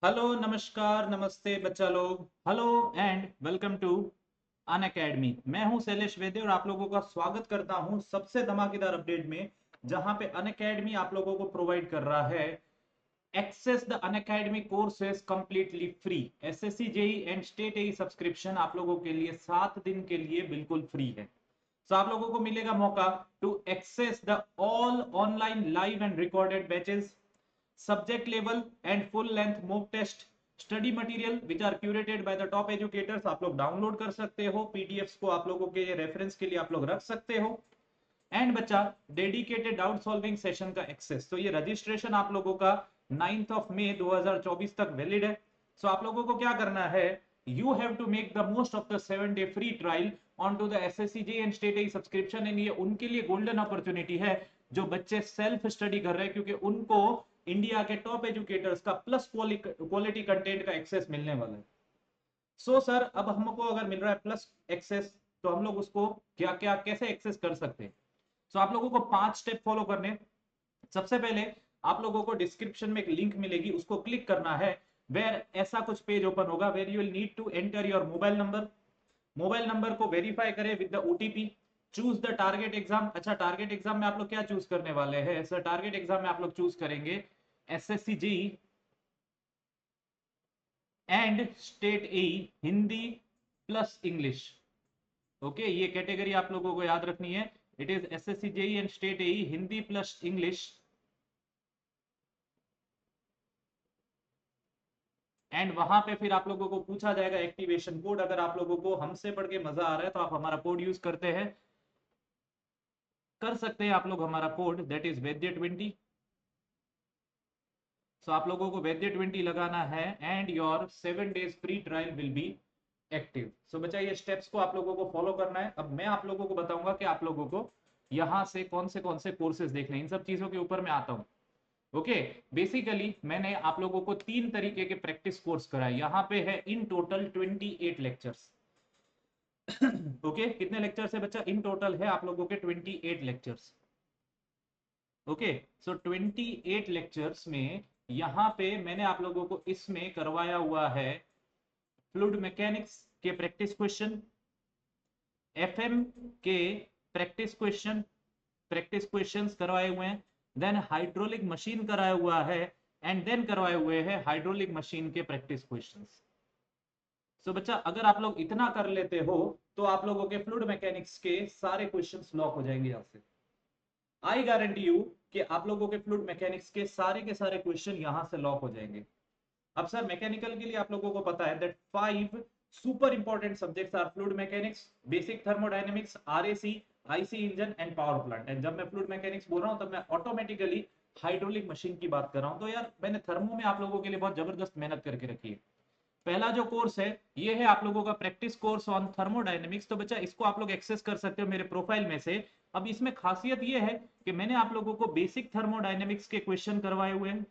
Hello नमस्कार नमस्ते बच्चा लोग। Hello and welcome to Unacademy. मैं हूं शैलेश वैद्य और आप लोगों का स्वागत करता हूं सबसे धमाकेदार अपडेट में, जहां पे अन अकेडमी आप लोगों को प्रोवाइड कर रहा है access the Unacademy courses completely free. SSC JE and state AE subscription आप लोगों के लिए 7 दिन के लिए बिल्कुल फ्री है। तो आप लोगों को मिलेगा मौका to access the all online live and recorded batches, subject level and full length mock test study material which are curated by the top educators आप लोग डाउनलोड कर सकते हो। पीडीएफ्स को आप लोगों के रेफरेंस के लिए आप लोग रख सकते हो। एंड बच्चा, डेडिकेटेड डाउट सॉल्विंग सेशन का एक्सेस। तो ये रजिस्ट्रेशन आप लोगों का 9 मई 2024 तक वैलिड है। सो आप लोगों को क्या करना है, you have to make the most of the 7 day free trial on to the SSCJE and state I subscription. And ये उनके लिए गोल्डन अपॉर्चुनिटी है जो बच्चे सेल्फ स्टडी कर रहे हैं, क्योंकि उनको इंडिया के टॉप एजुकेटर्स का प्लस क्वालिटी कंटेंट का एक्सेस मिलने वाला है। सो सर, अब हमको अगर मिल रहा है प्लस एक्सेस, तो हम लोग उसको क्या क्या कैसे एक्सेस कर सकते हैं। सो आप लोगों को 5 स्टेप फॉलो करने। सबसे पहले आप लोगों को डिस्क्रिप्शन में एक लिंक मिलेगी, उसको क्लिक करना है। वेयर ऐसा कुछ पेज ओपन होगा where you will need to enter your mobile number को वेरीफाई करें with the OTP. Choose the target exam. अच्छा, टारगेट एग्जाम में आप लोग क्या चूज करने वाले हैं सर? टारगेट एग्जाम में आप लोग चूज करेंगे SSC JE and state A Hindi plus English. Okay, ये कैटेगरी आप लोगों को याद रखनी है। It is SSC JE and state A Hindi plus English. And वहां पे फिर आप लोगों को पूछा जाएगा एक्टिवेशन कोड। अगर आप लोगों को हमसे पढ़ के मजा आ रहा है तो आप हमारा कोड यूज कर सकते हैं आप लोग हमारा कोड, दैट इज वैद्य 20। सो आप लोगों को वैद्य 20 लगाना है and your 7 days free trial will be active. So बच्चा, ये स्टेप्स को आप लोगों को फॉलो करना है। अब मैं आप लोगों को बताऊंगा कि आप लोगों को यहाँ से कौन से कोर्सेज देखने हैं। इन सब चीजों के ऊपर मैं आता हूँ। ओके, बेसिकली मैंने आप लोगों को 3 तरीके के प्रैक्टिस कोर्स कराए। यहाँ पे है इन टोटल 28 लेक्चर्स। ओके, कितने लेक्चर्स है बच्चा? इन टोटल है आप लोगों के 28 लेक्चर्स। ओके, सो 28 लेक्चर्स में यहाँ पे मैंने आप लोगों को इसमें करवाया हुआ है फ्लूइड मैकेनिक्स के प्रैक्टिस क्वेश्चन, एफएम के प्रैक्टिस क्वेश्चंस करवाए हुए हैं, देन हाइड्रोलिक मशीन कराया हुआ है, एंड देन करवाए हुए हैं हाइड्रोलिक मशीन के प्रैक्टिस क्वेश्चंस। सो बच्चा, अगर आप लोग इतना कर लेते हो तो आप लोगों के फ्लूइड मैकेनिक्स के सारे क्वेश्चंस लॉक हो जाएंगे यहाँ से। आई गारंटी यू कि आप लोगों के फ्लूइड मैकेनिक्स के सारे क्वेश्चन यहां से लॉक हो जाएंगे। अब सर, मैकेनिकल के लिए आप लोगों को पता है that 5 super important subjects are fluid mechanics, basic thermodynamics, RAC, IC engine and power plant. And जब मैं फ्लूइड मैकेनिक्स बोल रहा हूं तब मैं ऑटोमेटिकली हाइड्रोलिक मशीन की बात कर रहा हूं। तो यार, मैंने थर्मो में आप लोगों के लिए बहुत जबरदस्त मेहनत करके रखी है। पहला जो कोर्स है ये है आप लोगों का प्रैक्टिस कोर्स ऑन थर्मोडायनेमिक्स। तो बच्चा, इसको आप लोग एक्सेस कर सकते हो मेरे प्रोफाइल में से। अब इसमें खासियत ये है कि मैंने आप लोगों को बेसिक थर्मोडायनेमिक्स के क्वेश्चन करवाए हुए हैं,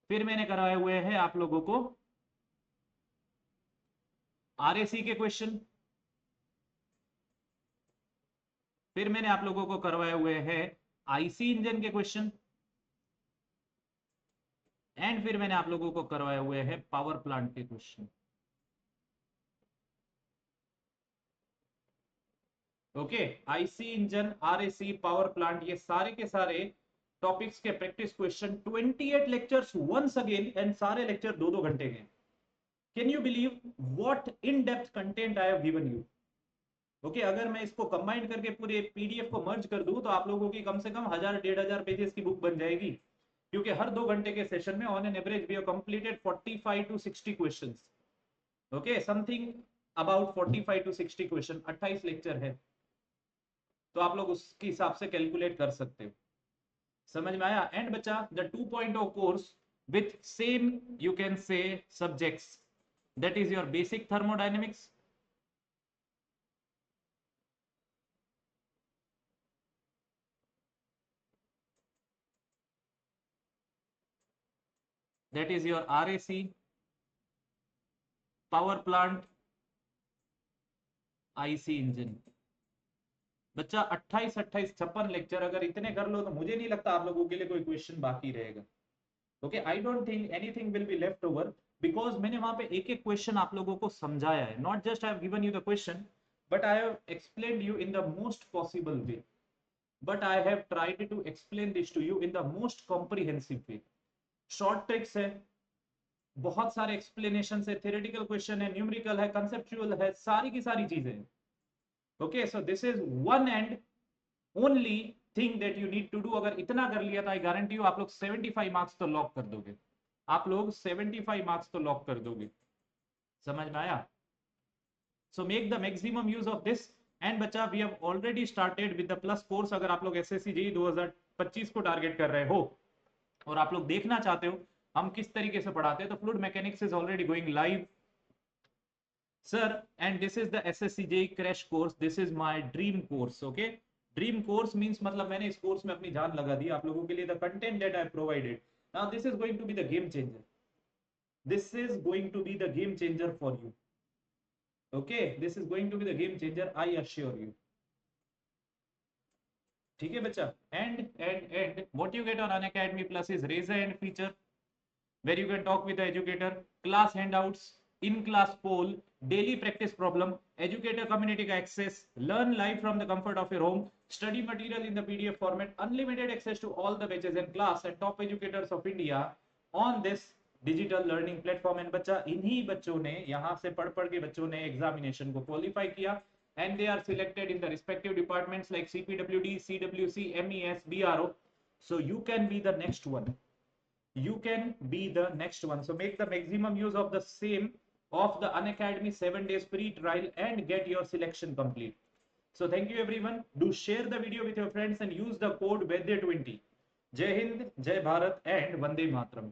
फिर मैंने करवाए हुए हैं आप लोगों को आरएसी के क्वेश्चन, फिर मैंने आप लोगों को करवाए हुए हैं आईसी इंजन के क्वेश्चन, एंड फिर मैंने आप लोगों को करवाए हुए हैं पावर प्लांट के question. Okay, IC engine, RAC, power plant, ये सारे के सारे टॉपिक्स के practice question 28 lectures once again. And सारे लेक्चर 2-2 घंटे के। Can you believe what in depth content I have given you? Okay, अगर मैं इसको कंबाइन करके पूरे पीडीएफ को मर्ज कर दूं तो आप लोगों की कम से कम 1000-1500 पेजेस की बुक बन जाएगी, क्योंकि हर 2 घंटे के सेशन में on an average we have completed 45 to 60 questions. Okay, something about 45 to 60 question, 28 lecture है। तो आप लोग उसके हिसाब से कैलकुलेट कर सकते हो। समझ में आया? एंड बच्चा, the 2.0 course with same you can say subjects, that is your basic thermodynamics, that is your RAC, power plant, IC engine. बच्चा 28 28 56 लेक्चर अगर इतने कर लो तो मुझे नहीं लगता आप लोगों के लिए कोई क्वेश्चन बाकी रहेगा। Okay, I don't think anything will be left over, because मैंने वहां पे एक एक क्वेश्चन आप लोगों को समझाया है। Not just I have given you the question, but I have explained you in the most possible way, but I have tried to explain this to you in the most comprehensive way. Short tricks है, बहुत सारे explanation है, theoretical question है, numerical है, conceptual है, सारी की सारी चीजें हैं। Okay, so this is one and only thing that you need to do. अगर इतना कर लिया तो आई गारंटी यू आप लोग 75 मार्क्स तो लॉक कर दोगे, आप लोग 75 मार्क्स तो लॉक कर दोगे। समझ में आया? So make the maximum use of this. And बच्चा we have already started with the plus course. अगर आप लोग एसएससी जेईई 2025 को टारगेट कर रहे हो और आप लोग देखना चाहते हो हम किस तरीके से पढ़ाते हैं, तो fluid mechanics is already going live sir, and this is the assessee JEE crash course. This is my dream course. Okay, dream course means मतलब मैंने इस कोर्स में अपनी जान लगा दी आप लोगों के लिए। The content that I provided, now this is going to be the game changer. This is going to be the game changer for you. Okay, this is going to be the game changer, I assure you. ठीक है बच्चा, and what you get on Unacademy plus is razor and feature where you can talk with the educator, class handouts, in class poll, daily practice problem, educator community का access, learn live from the comfort of your home, study material in the PDF format, unlimited access to all the batches and class and top educators of India on this digital learning platform। and बच्चा इन्हीं बच्चों ने यहाँ से पढ़ पढ़ के बच्चों ने एग्जामिनेशन को क्वालिफाई किया and they are selected in the respective departments like CPWD, CWC, MES, BRO, so you can be the next one, you can be the next one. So make the maximum use of the same of the Unacademy 7 days free trial and get your selection complete. So thank you everyone, do share the video with your friends and use the code VAIDYA20। जय हिंद, जय Bharat and Vande Mataram.